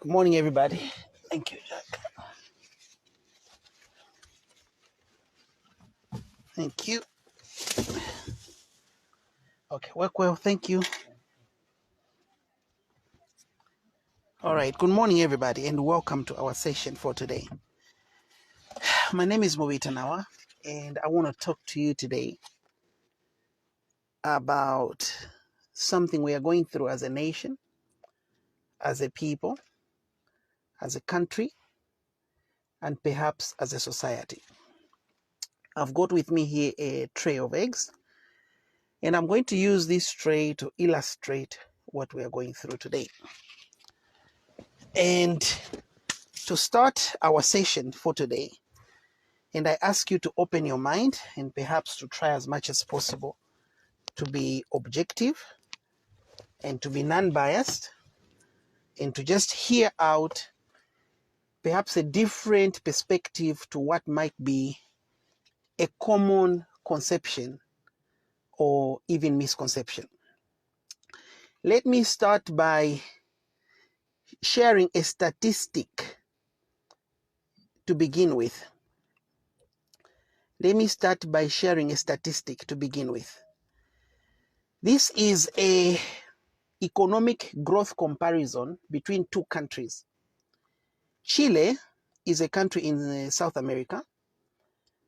Good morning, everybody. Thank you, Jack. Thank you. Okay, work well. Thank you. All right. Good morning, everybody, and welcome to our session for today. My name is Mubita Nawa, and I want to talk to you today about something we are going through as a nation, as a people, as a country, and perhaps as a society. I've got with me here a tray of eggs, and I'm going to use this tray to illustrate what we are going through today. And to start our session for today, and I ask you to open your mind and perhaps to try as much as possible to be objective and to be non-biased and to just hear out perhaps a different perspective to what might be a common conception or even misconception. Let me start by sharing a statistic to begin with. This is a economic growth comparison between two countries. Chile is a country in South America.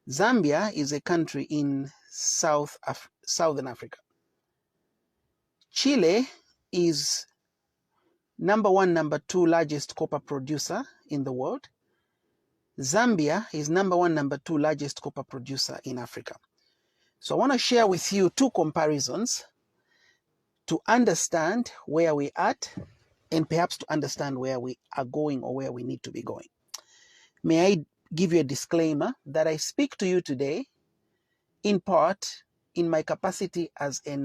Zambia is a country in Southern Africa. Chile is number one, number two largest copper producer in the world. Zambia is number one, number two largest copper producer in Africa. So I want to share with you two comparisons to understand where we're at and perhaps to understand where we are going or where we need to be going. May I give you a disclaimer that I speak to you today in part in my capacity as a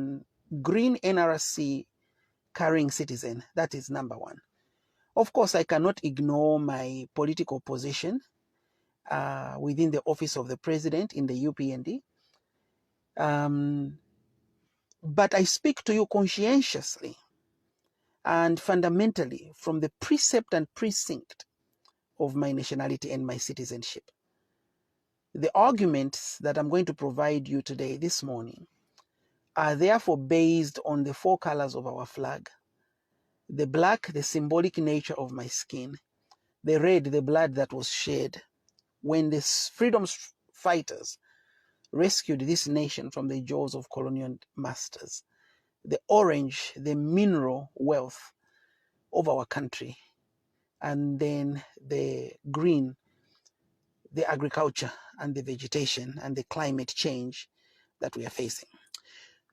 green NRC carrying citizen. That is number one. Of course, I cannot ignore my political position within the office of the president in the UPND. But I speak to you conscientiously and fundamentally from the precept and precinct of my nationality and my citizenship. The arguments that I'm going to provide you today, this morning, are therefore based on the four colors of our flag. The black, the symbolic nature of my skin. The red, the blood that was shed when the freedom fighters rescued this nation from the jaws of colonial masters. The orange, the mineral wealth of our country. And then the green, the agriculture and the vegetation and the climate change that we are facing.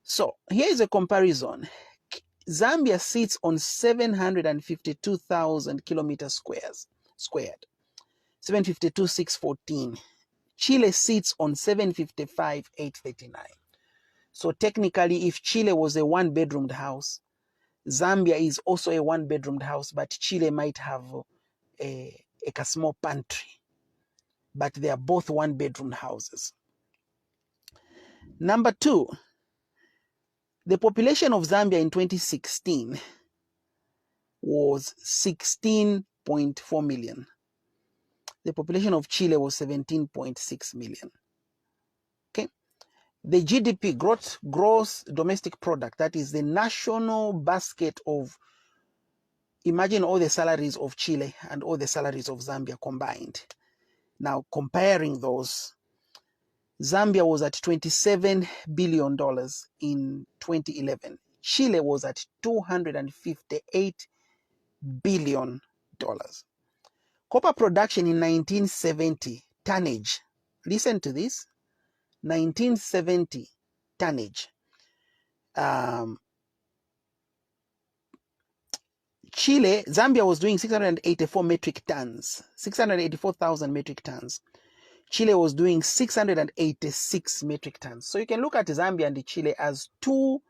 So here is a comparison. Zambia sits on 752,000 kilometers squared, 752,614. Chile sits on 755,839. So technically, if Chile was a one-bedroomed house, Zambia is also a one-bedroomed house, but Chile might have a small pantry. But they are both one-bedroom houses. Number two, the population of Zambia in 2016 was 16.4 million. The population of Chile was 17.6 million. Okay. The GDP, gross domestic product, that is the national basket of, imagine all the salaries of Chile and all the salaries of Zambia combined. Now comparing those, Zambia was at $27 billion in 2011. Chile was at $258 billion. Copper production in 1970, tonnage. Listen to this, 1970 tonnage. Zambia was doing 684,000 metric tons. Chile was doing 686 metric tons. So you can look at Zambia and Chile as two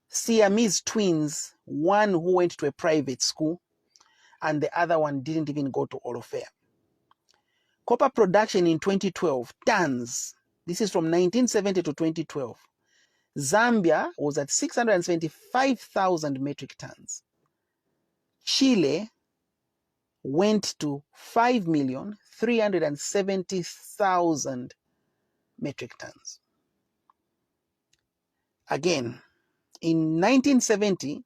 Siamese twins, one who went to a private school and the other one didn't even go to Olofea. Copper production in 2012, tons. This is from 1970 to 2012. Zambia was at 675,000 metric tons. Chile went to 5,370,000 metric tons. Again, in 1970,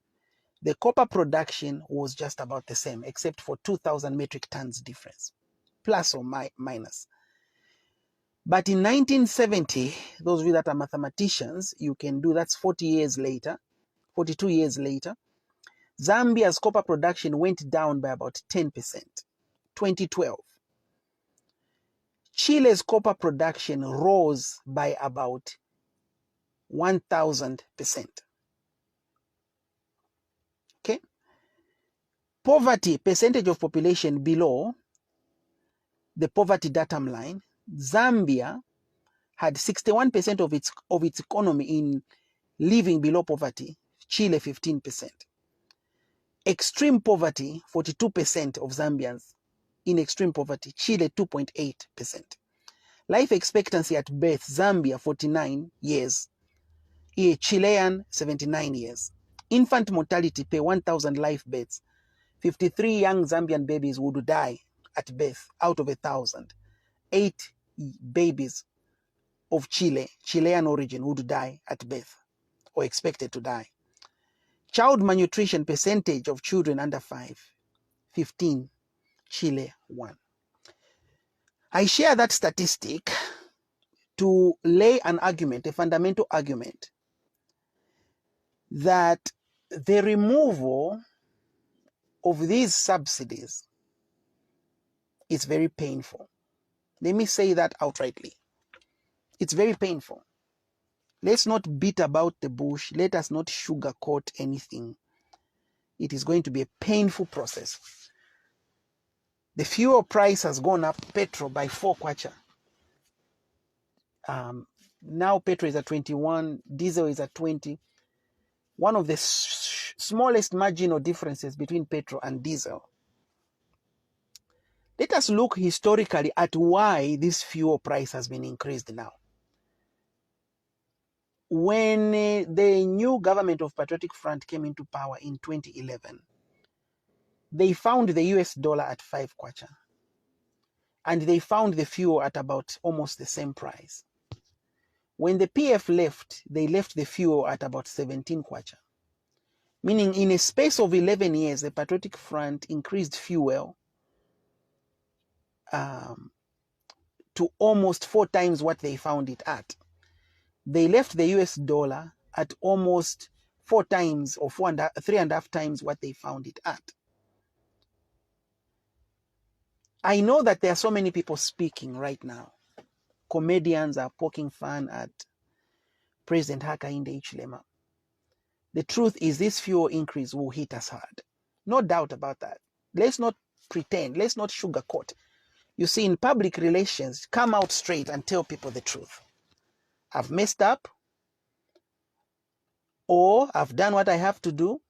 the copper production was just about the same, except for 2,000 metric tons difference, plus or minus. But in 1970, those of you that are mathematicians, you can do, that's 40 years later, 42 years later, Zambia's copper production went down by about 10%. 2012. Chile's copper production rose by about 1,000%. Okay? Poverty, percentage of population below the poverty datum line, Zambia had 61% of its economy in living below poverty, Chile 15%. Extreme poverty, 42% of Zambians in extreme poverty, Chile 2.8%. Life expectancy at birth, Zambia 49 years, Chilean 79 years. Infant mortality per 1,000 live births, 53 young Zambian babies would die at birth out of 1,000. 8 babies of Chilean origin would die at birth or expected to die. Child malnutrition percentage of children under 5, 15, Chile 1. I share that statistic to lay an argument, a fundamental argument, that the removal of these subsidies is very painful. Let me say that outrightly. It's very painful. Let's not beat about the bush. Let us not sugarcoat anything. It is going to be a painful process. The fuel price has gone up, petrol, by 4 kwacha. Now petrol is at 21, diesel is at 20. One of the smallest marginal differences between petrol and diesel. Let us look historically at why this fuel price has been increased now. When the new government of Patriotic Front came into power in 2011, they found the US dollar at 5 kwacha. And they found the fuel at about almost the same price. When the PF left, they left the fuel at about 17 kwacha. Meaning in a space of 11 years, the Patriotic Front increased fuel to almost 4 times what they found it at. They left the US dollar at almost 4 times or 3.5 times what they found it at. I know that there are so many people speaking right now. Comedians are poking fun at President Hakainde Hichilema. The truth is this fuel increase will hit us hard. No doubt about that. Let's not pretend. Let's not sugarcoat. You see, in public relations, come out straight and tell people the truth. I've messed up, or I've done what I have to do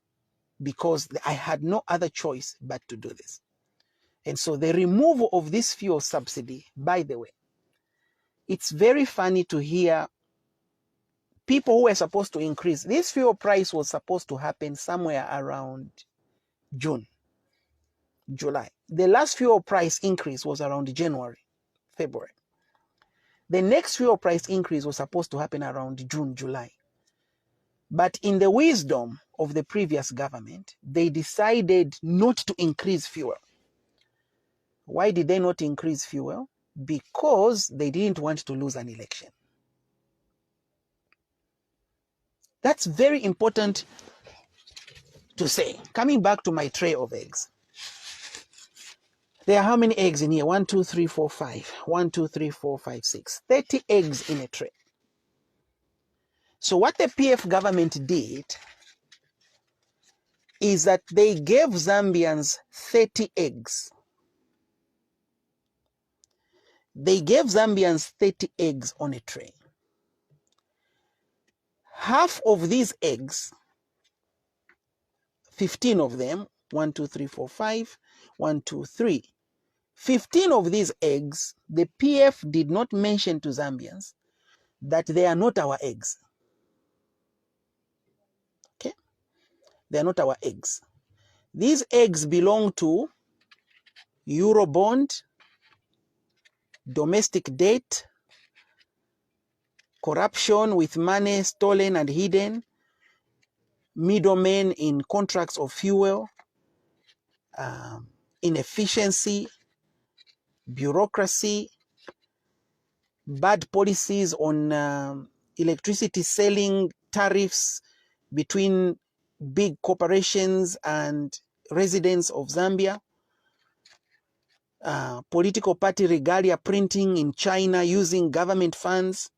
because I had no other choice but to do this. And so the removal of this fuel subsidy, by the way, it's very funny to hear people who were supposed to increase. This fuel price was supposed to happen somewhere around June, July. The last fuel price increase was around January, February. The next fuel price increase was supposed to happen around June, July. But in the wisdom of the previous government, they decided not to increase fuel. Why did they not increase fuel? Because they didn't want to lose an election. That's very important to say. Coming back to my tray of eggs. There are how many eggs in here? 1, 2, 3, 4, 5. 1, 2, 3, 4, 5, 6. 30 eggs in a tray. So what the PF government did is that they gave Zambians 30 eggs. They gave Zambians 30 eggs on a tray. Half of these eggs, 15 of them, 1, 2, 3, 4, 5, 1, 2, 3. 15 of these eggs, the PF did not mention to Zambians that they are not our eggs. Okay? They are not our eggs. These eggs belong to Eurobond, domestic debt, corruption with money stolen and hidden, middlemen in contracts of fuel, inefficiency, bureaucracy, bad policies on electricity selling tariffs between big corporations and residents of Zambia, political party regalia printing in China using government funds,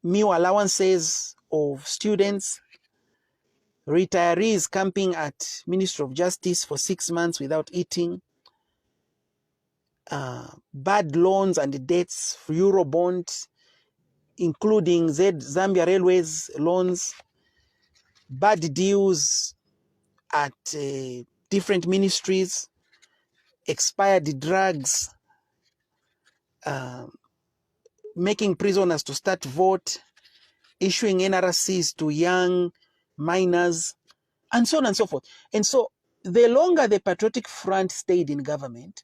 meal allowances of students, retirees camping at Ministry of Justice for 6 months without eating, bad loans and debts for Eurobonds, including Zambia Railways loans, bad deals at different ministries, expired drugs, making prisoners to start vote, issuing NRCs to young minors, and so on and so forth. And so the longer the Patriotic Front stayed in government,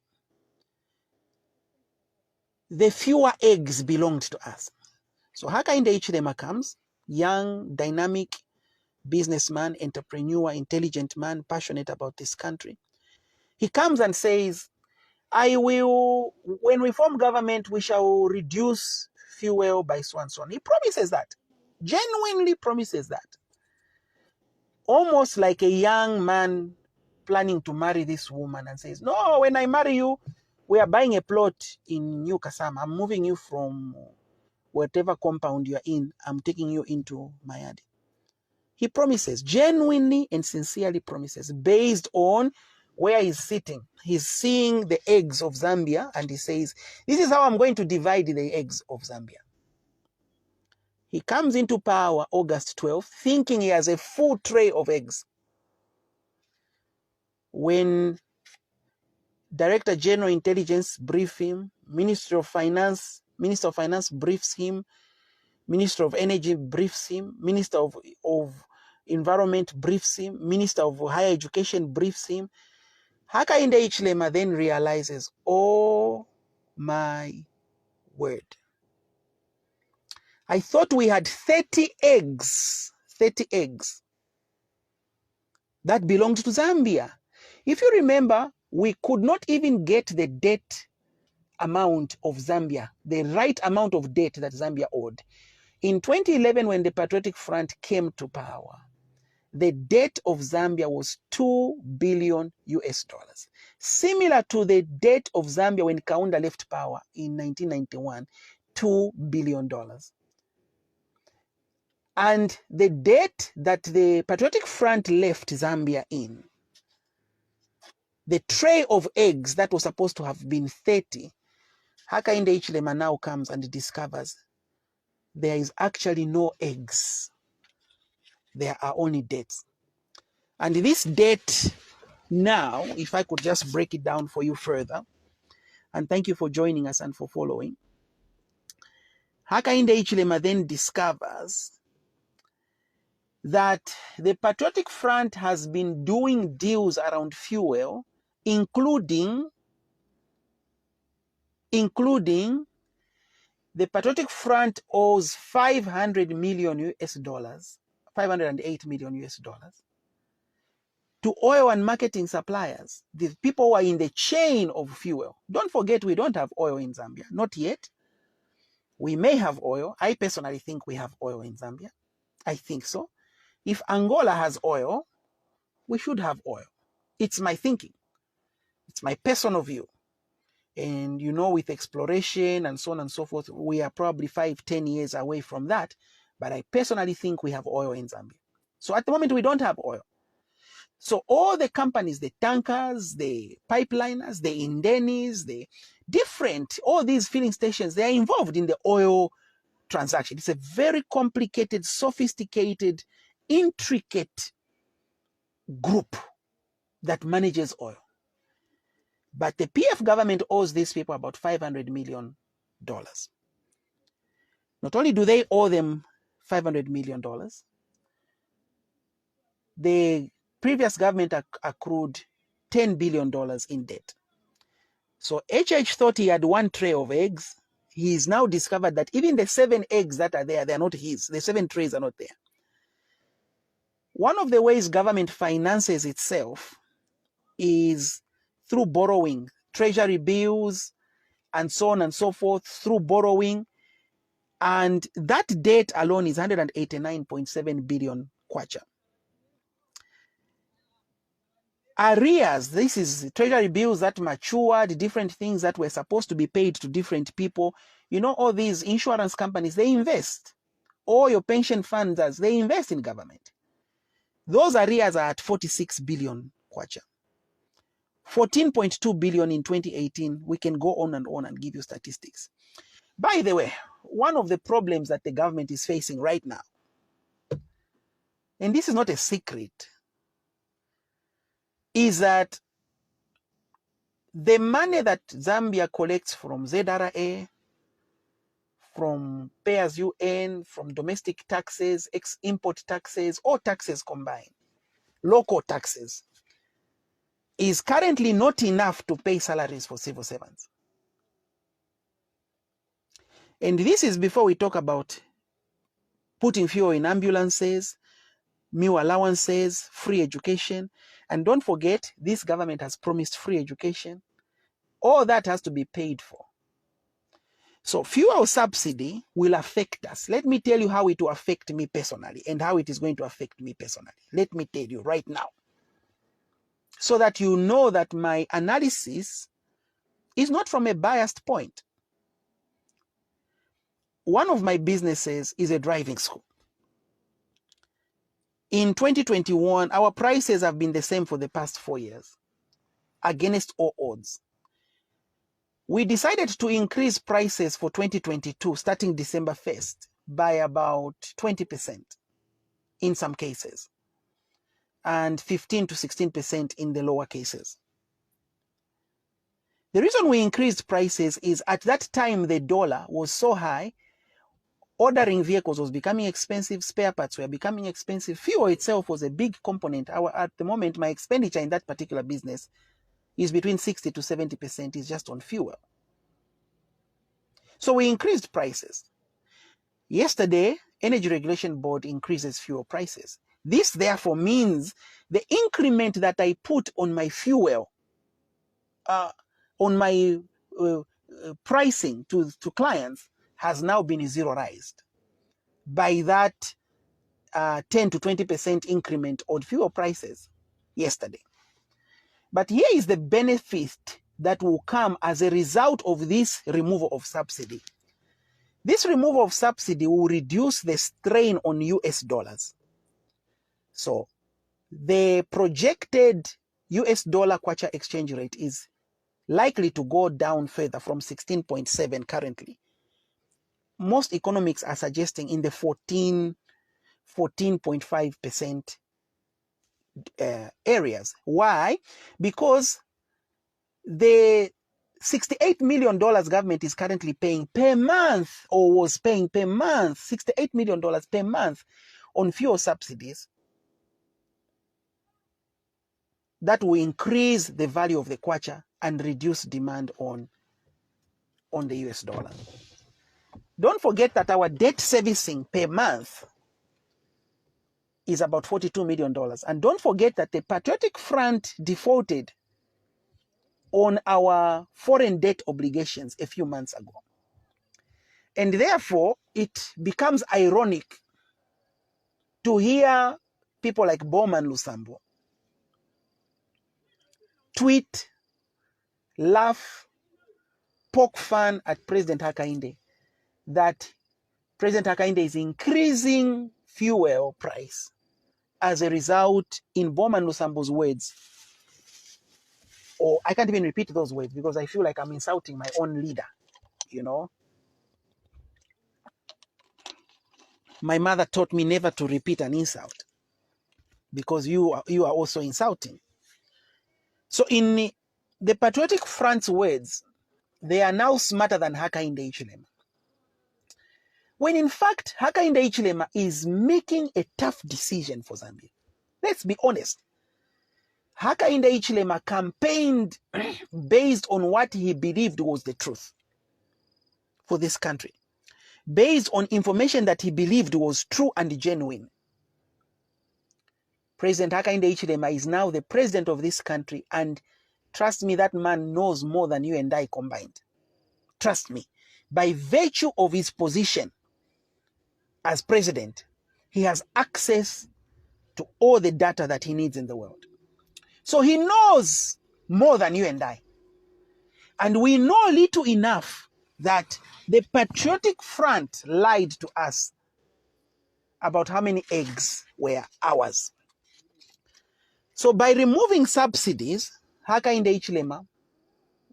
the fewer eggs belonged to us. So Hakainde Hichilema comes, young, dynamic businessman, entrepreneur, intelligent man, passionate about this country. He comes and says, when we form government, we shall reduce fuel by so and so on. He promises that, genuinely promises that. Almost like a young man planning to marry this woman and says, no, when I marry you, we are buying a plot in New Kasama. I'm moving you from whatever compound you're in. I'm taking you into Mayadi. He promises, genuinely and sincerely promises, based on where he's sitting. He's seeing the eggs of Zambia and he says, this is how I'm going to divide the eggs of Zambia. He comes into power August 12th, thinking he has a full tray of eggs. When Director General Intelligence briefs him, Minister of Finance briefs him, Minister of Energy briefs him, Minister of Environment briefs him, Minister of Higher Education briefs him, Hakainde Hichilema then realizes, oh my word. I thought we had 30 eggs that belonged to Zambia. If you remember, we could not even get the debt amount of Zambia, the right amount of debt that Zambia owed. In 2011, when the Patriotic Front came to power, the debt of Zambia was $2 billion US, similar to the debt of Zambia when Kaunda left power in 1991, $2 billion. And the debt that the Patriotic Front left Zambia in, the tray of eggs that was supposed to have been 30, Hakainde Hichilema now comes and discovers there is actually no eggs. There are only debts. And this debt now, if I could just break it down for you further, and thank you for joining us and for following. Hakainde Hichilema then discovers that the Patriotic Front has been doing deals around fuel, including the Patriotic Front owes $500 million US, $508 million US to oil and marketing suppliers, the people who are in the chain of fuel. Don't forget, we don't have oil in Zambia, not yet. We may have oil. I personally think we have oil in Zambia. I think so. If Angola has oil, we should have oil. It's my thinking. It's my personal view. And you know, with exploration and so on and so forth, we are probably 5-10 years away from that. But I personally think we have oil in Zambia. So at the moment, we don't have oil. So all the companies, the tankers, the pipeliners, the Indenis, the different, all these filling stations, they are involved in the oil transaction. It's a very complicated, sophisticated, intricate group that manages oil. But the PF government owes these people about $500 million. Not only do they owe them $500 million, the previous government accrued $10 billion in debt. So HH thought he had one tray of eggs. He's now discovered that even the 7 eggs that are there, they're not his. The 7 trays are not there. One of the ways government finances itself is through borrowing, treasury bills, and so on and so forth, through borrowing. And that debt alone is 189.7 billion kwacha. Arrears, this is treasury bills that matured, different things that were supposed to be paid to different people. You know, all these insurance companies, they invest. All your pension funds, they invest in government. Those arrears are at 46 billion kwacha. 14.2 billion in 2018. We can go on and give you statistics. By the way, one of the problems that the government is facing right now, and this is not a secret, is that the money that Zambia collects from ZRA, from pay as you earn, from domestic taxes, import taxes, all taxes combined, local taxes, is currently not enough to pay salaries for civil servants. And this is before we talk about putting fuel in ambulances, meal allowances, free education. And don't forget, this government has promised free education. All that has to be paid for. So fuel subsidy will affect us. Let me tell you how it will affect me personally and how it is going to affect me personally. Let me tell you right now, so that you know that my analysis is not from a biased point. One of my businesses is a driving school. In 2021, our prices have been the same for the past 4 years, against all odds. We decided to increase prices for 2022, starting December 1st, by about 20% in some cases, and 15 to 16% in the lower cases. The reason we increased prices is at that time the dollar was so high, ordering vehicles was becoming expensive, spare parts were becoming expensive, fuel itself was a big component. At the moment, my expenditure in that particular business is between 60 to 70% is just on fuel. So we increased prices. Yesterday, Energy Regulation Board increases fuel prices. This therefore means the increment that I put on my fuel, on my pricing to clients has now been zeroized by that 10 to 20% increment on fuel prices yesterday. But here is the benefit that will come as a result of this removal of subsidy. This removal of subsidy will reduce the strain on US dollars. So the projected US dollar kwacha exchange rate is likely to go down further from 16.7 currently. Most economics are suggesting in the 14.5% areas. Why? Because the $68 million government is currently paying per month, or was paying per month, $68 million per month on fuel subsidies, that will increase the value of the kwacha and reduce demand on the US dollar. Don't forget that our debt servicing per month is about $42 million. And don't forget that the Patriotic Front defaulted on our foreign debt obligations a few months ago. And therefore, it becomes ironic to hear people like Bowman Lusambo tweet, laugh, poke fun at President Hakainde that President Hakainde is increasing fuel price as a result, in Bowman Lusambo's words, or I can't even repeat those words because I feel like I'm insulting my own leader, you know. My mother taught me never to repeat an insult because you are also insulting. So in the Patriotic Front's words, they are now smarter than Hakainde Hichilema. When in fact, Hakainde Hichilema is making a tough decision for Zambia. Let's be honest. Hakainde Hichilema campaigned based on what he believed was the truth for this country, based on information that he believed was true and genuine. President Hakainde Hichilema is now the president of this country, and trust me, that man knows more than you and I combined. Trust me. By virtue of his position as president, he has access to all the data that he needs in the world. So he knows more than you and I. And we know little enough that the Patriotic Front lied to us about how many eggs were ours. So by removing subsidies, Hakainde Hichilema,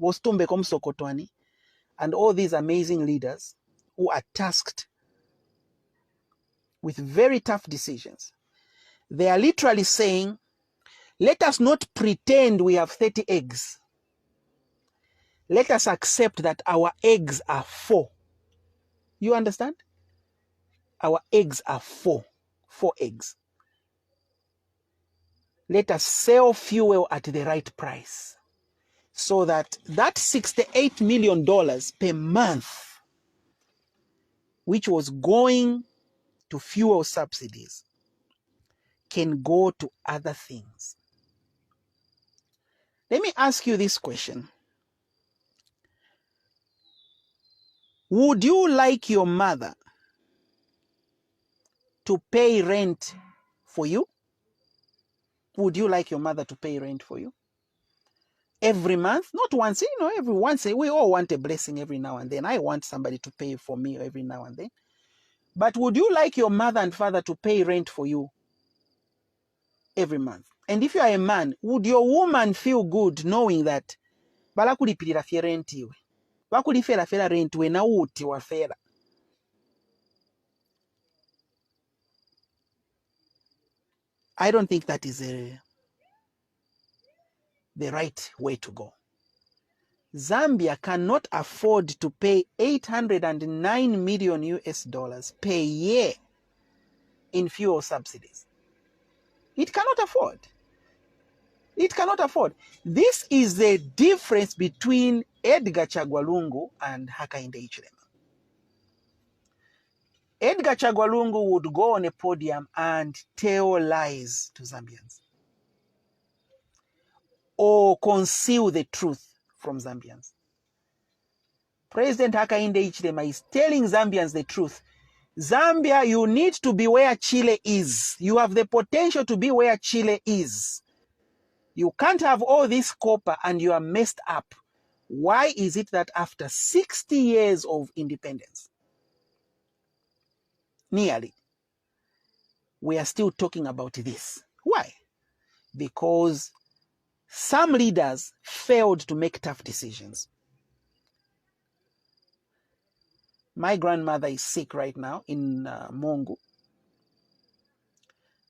Wostumbeko Msokotwani, and all these amazing leaders who are tasked with very tough decisions, they are literally saying, let us not pretend we have 30 eggs. Let us accept that our eggs are 4. You understand? Our eggs are 4. 4 eggs. Let us sell fuel at the right price so that that $68 million per month, which was going to fuel subsidies, can go to other things. Let me ask you this question. Would you like your mother to pay rent for you? Would you like your mother to pay rent for you? Every month? Not once, every once. We all want a blessing every now and then. I want somebody to pay for me every now and then. But would you like your mother and father to pay rent for you every month? And if you are a man, would your woman feel good knowing that balakulipirira fye rent iwe? Bakulifera fera rent we na uti wa fera. I don't think that is the right way to go. Zambia cannot afford to pay 809 million US dollars per year in fuel subsidies. It cannot afford. It cannot afford. This is the difference between Edgar Chagwa Lungu and Hakainde Hichilema. Edgar Chagwa Lungu would go on a podium and tell lies to Zambians or conceal the truth from Zambians. President Hakainde Hichilema is telling Zambians the truth. Zambia, you need to be where Chile is. You have the potential to be where Chile is. You can't have all this copper and you are messed up. Why is it that after 60 years of independence, nearly, we are still talking about this? Why? Because some leaders failed to make tough decisions. My grandmother is sick right now in Mongu.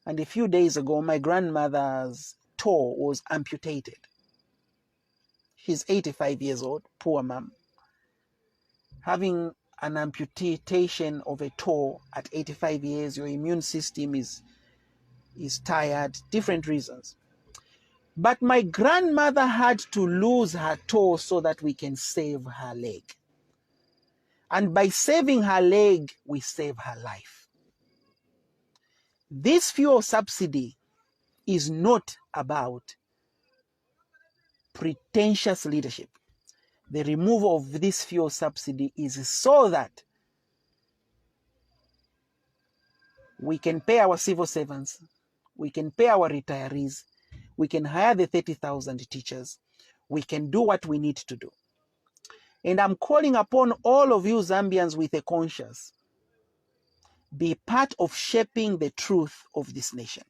And a few days ago, my grandmother's toe was amputated. She's 85 years old, poor mom. Having an amputation of a toe at 85 years, your immune system is tired, different reasons. But my grandmother had to lose her toe so that we can save her leg. And by saving her leg, we save her life. This fuel subsidy is not about pretentious leadership. The removal of this fuel subsidy is so that we can pay our civil servants, we can pay our retirees, we can hire the 30,000 teachers, we can do what we need to do. And I'm calling upon all of you Zambians with a conscience. Be part of shaping the truth of this nation.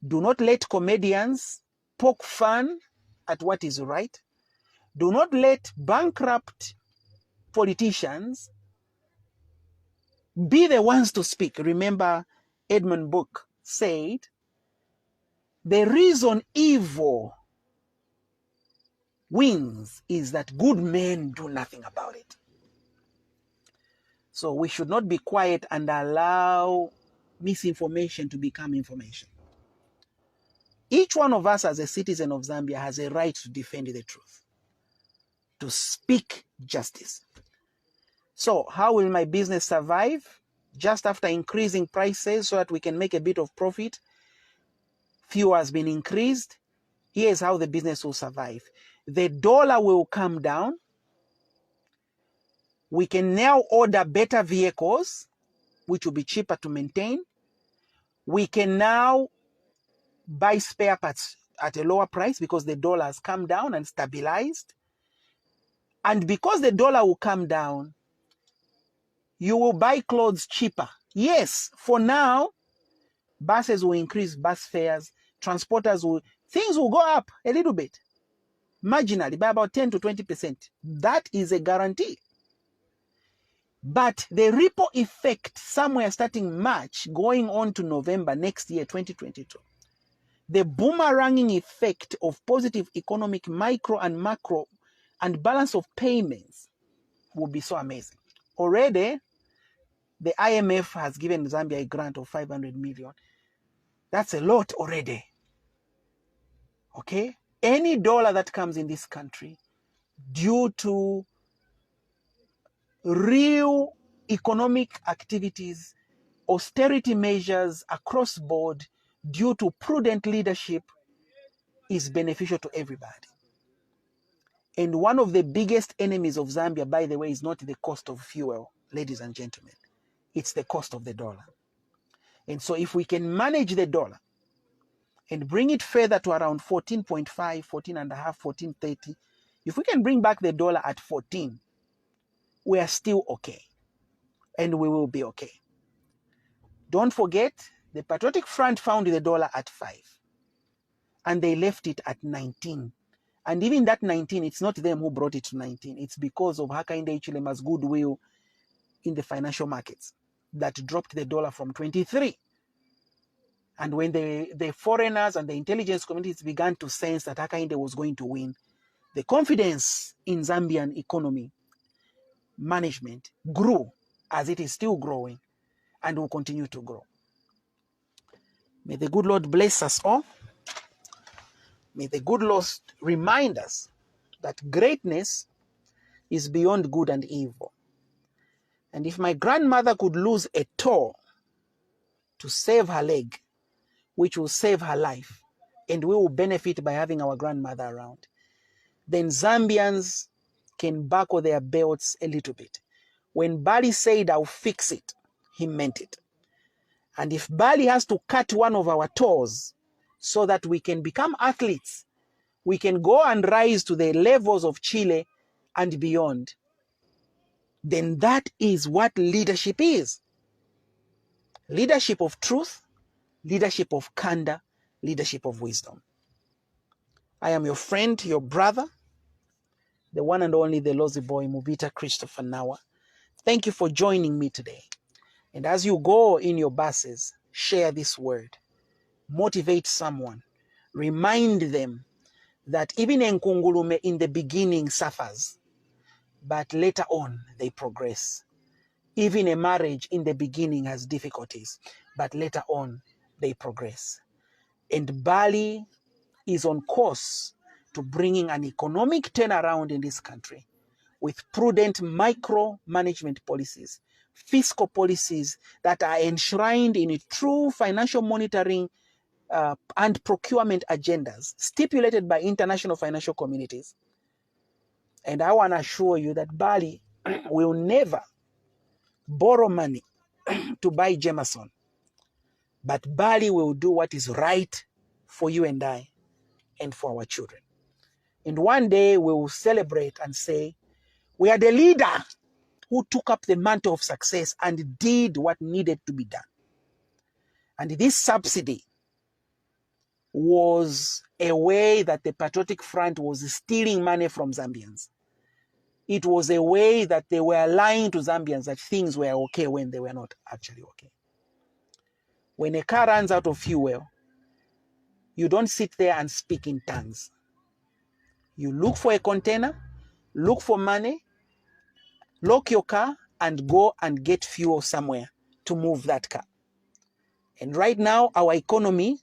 Do not let comedians poke fun at what is right. Do not let bankrupt politicians be the ones to speak. Remember, Edmund Burke said, the reason evil wins is that good men do nothing about it. So we should not be quiet and allow misinformation to become information. Each one of us as a citizen of Zambia has a right to defend the truth, to speak justice. So how will my business survive? Just after increasing prices so that we can make a bit of profit, fuel has been increased. Here's how the business will survive. The dollar will come down. We can now order better vehicles, which will be cheaper to maintain. We can now buy spare parts at a lower price because the dollar has come down and stabilized. And because the dollar will come down, you will buy clothes cheaper. Yes, for now, buses will increase bus fares, things will go up a little bit, marginally, by about 10 to 20%. That is a guarantee. But the ripple effect somewhere starting March, going on to November next year, 2022, the boomeranging effect of positive economic micro and macro and balance of payments will be so amazing. Already, the IMF has given Zambia a grant of 500 million. That's a lot already. Okay? Any dollar that comes in this country due to real economic activities, austerity measures across board, due to prudent leadership, is beneficial to everybody. And one of the biggest enemies of Zambia, by the way, is not the cost of fuel, ladies and gentlemen. It's the cost of the dollar. And so if we can manage the dollar and bring it further to around 14.5, 14 and a half, 14.30, if we can bring back the dollar at 14, we are still okay. And we will be okay. Don't forget, the Patriotic Front found the dollar at 5. And they left it at 19. And even that 19, it's not them who brought it to 19. It's because of Hakainde Hichilema's goodwill in the financial markets that dropped the dollar from 23. And when the foreigners and the intelligence communities began to sense that Hakainde was going to win, the confidence in Zambian economy management grew, as it is still growing and will continue to grow. May the good Lord bless us all. May the good Lord remind us that greatness is beyond good and evil. And if my grandmother could lose a toe to save her leg, which will save her life, and we will benefit by having our grandmother around, then Zambians can buckle their belts a little bit. When Bali said, "I'll fix it," he meant it. And if Bali has to cut one of our toes so that we can become athletes, we can go and rise to the levels of Chile and beyond, then that is what leadership is. Leadership of truth, leadership of candor, leadership of wisdom. I am your friend, your brother, the one and only, the Lozi boy, Mubita Christopher Nawa. Thank you for joining me today. And as you go in your buses, share this word. Motivate someone. Remind them that even Nkungulume in the beginning suffers, but later on they progress. Even a marriage in the beginning has difficulties, but later on they progress. And Bali is on course to bringing an economic turnaround in this country with prudent micro-management policies, fiscal policies that are enshrined in true financial monitoring and procurement agendas stipulated by international financial communities. And I want to assure you that Bali will never borrow money to buy Jameson, but Bali will do what is right for you and I and for our children. And one day we will celebrate and say, we are the leader who took up the mantle of success and did what needed to be done. And this subsidy was a way that the Patriotic Front was stealing money from Zambians. It was a way that they were lying to Zambians that things were okay when they were not actually okay. When a car runs out of fuel, you don't sit there and speak in tongues. You look for a container, look for money, lock your car, and go and get fuel somewhere to move that car. And right now, our economy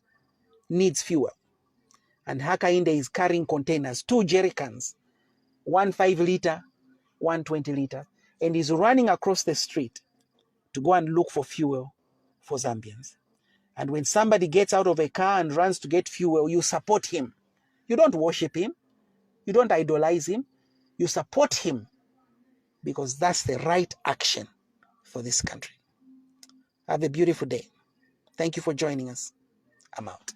needs fuel. And Hakainde is carrying containers, 2 jerrycans, 1 5-liter, 1 20-liter, and is running across the street to go and look for fuel for Zambians. And when somebody gets out of a car and runs to get fuel, you support him. You don't worship him. You don't idolize him. You support him because that's the right action for this country. Have a beautiful day. Thank you for joining us. I'm out.